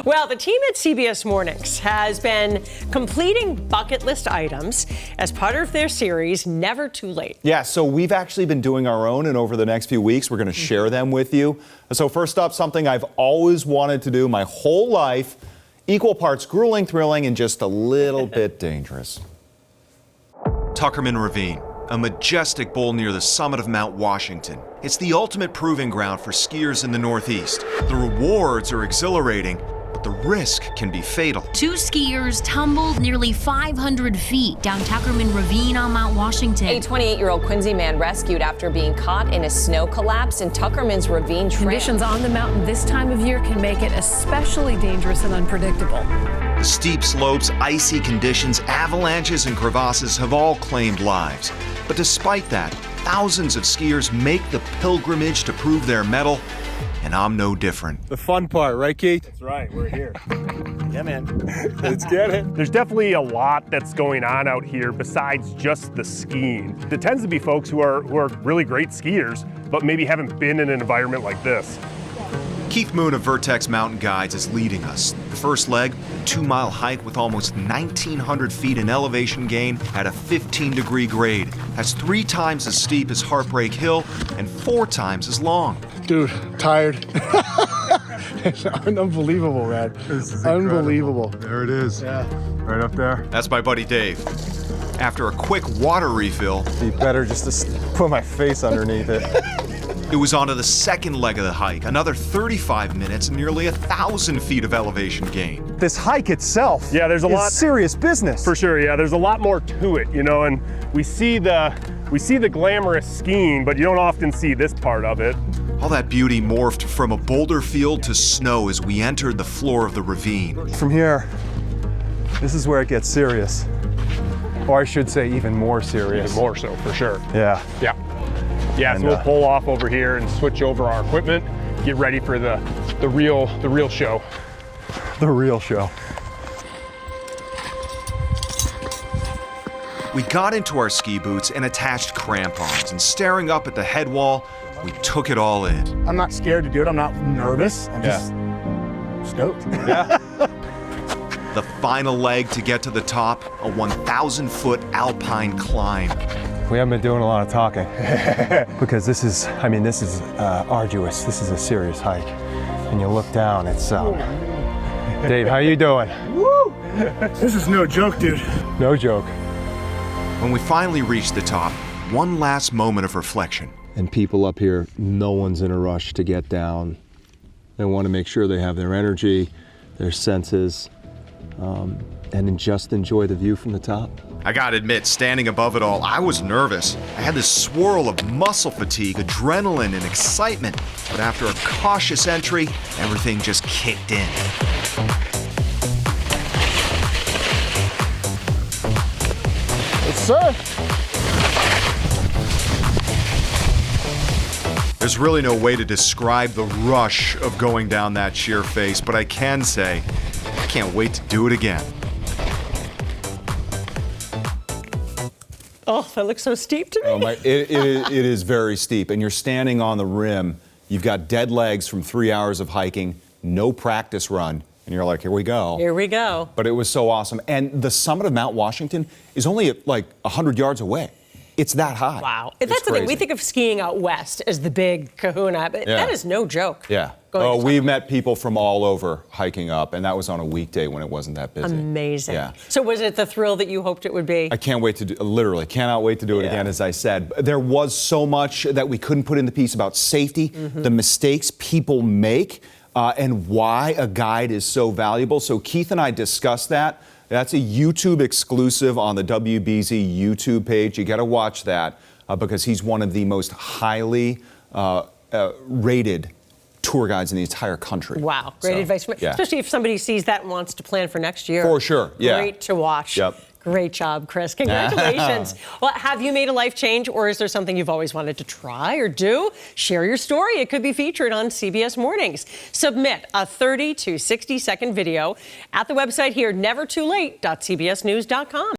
Well, the team at CBS Mornings has been completing bucket list items as part of their series, Never Too Late. Yeah, so we've actually been doing our own, and over the next few weeks, we're going to share them with you. So first up, something I've always wanted to do my whole life, equal parts grueling, thrilling, and just a little bit dangerous. Tuckerman Ravine, a majestic bowl near the summit of Mount Washington. It's the ultimate proving ground for skiers in the Northeast. The rewards are exhilarating, but the risk can be fatal. Two skiers tumbled nearly 500 feet down Tuckerman Ravine on Mount Washington. A 28-year-old Quincy man rescued after being caught in a snow collapse in Tuckerman's Ravine Trail. Conditions on the mountain this time of year can make it especially dangerous and unpredictable. The steep slopes, icy conditions, avalanches, and crevasses have all claimed lives. But despite that, thousands of skiers make the pilgrimage to prove their mettle, and I'm no different. The fun part, right, Keith? That's right, we're here. Yeah, man. Let's get it. There's definitely a lot that's going on out here besides just the skiing. There tends to be folks who are really great skiers, but maybe haven't been in an environment like this. Keith Moon of Vertex Mountain Guides is leading us. The first leg, a 2-mile hike with almost 1,900 feet in elevation gain at a 15-degree grade. That's 3 times as steep as Heartbreak Hill and 4 times as long. Dude, tired. It's unbelievable, man. This is unbelievable. There it is. Yeah. Right up there. That's my buddy Dave. After a quick water refill, Be better just to put my face underneath it. it was on to the second leg of the hike, another 35 minutes and nearly 1,000 feet of elevation gain. This hike itself There's a is lot. serious business. For sure, yeah, there's a lot more to it, you know, and we see the glamorous skiing, but you don't often see this part of it. All that beauty morphed from a boulder field to snow as we entered the floor of the ravine. From here, this is where it gets serious. Or I should say even more serious. Even more so, for sure. Yeah. Yeah. Yeah, And, so we'll pull off over here and switch over our equipment, get ready for the real show. The real show. We got into our ski boots and attached crampons, and staring up at the head wall, we took it all in. I'm not scared to do it. I'm not nervous. I'm just stoked. Yeah. The final leg to get to the top, a 1,000-foot alpine climb. We haven't been doing a lot of talking because this is arduous. This is a serious hike. And you look down, it's, Dave, how you doing? Woo! This is no joke, dude. No joke. When we finally reached the top, one last moment of reflection. And people up here, no one's in a rush to get down. They want to make sure they have their energy, their senses, and just enjoy the view from the top. I gotta admit, standing above it all, I was nervous. I had this swirl of muscle fatigue, adrenaline, and excitement. But after a cautious entry, everything just kicked in. Yes, sir. There's really no way to describe the rush of going down that sheer face, but I can say, I can't wait to do it again. Oh, that looks so steep to me. It is very steep, and you're standing on the rim. You've got dead legs from 3 hours of hiking, no practice run, and you're like, here we go. Here we go. But it was so awesome. And the summit of Mount Washington is only like 100 yards away. It's that high. Wow. It's That's the thing. We crazy. think of skiing out west as the big kahuna, but that is no joke. Yeah. Going to We met people from all over hiking up, and that was on a weekday when it wasn't that busy. Amazing. Yeah. So was it the thrill that you hoped it would be? I can't wait to do, literally, cannot wait to do it again, as I said. There was so much that we couldn't put in the piece about safety, the mistakes people make, and why a guide is so valuable. So Keith and I discussed that. That's a YouTube exclusive on the WBZ YouTube page. You got to watch that because he's one of the most highly rated tour guides in the entire country. Wow, great advice. Yeah. Especially if somebody sees that and wants to plan for next year. For sure, yeah. Great to watch. Yep. Great job, Chris. Congratulations. Well, have you made a life change, or is there something you've always wanted to try or do? Share your story. It could be featured on CBS Mornings. Submit a 30 to 60-second video at the website here, nevertoolate.cbsnews.com.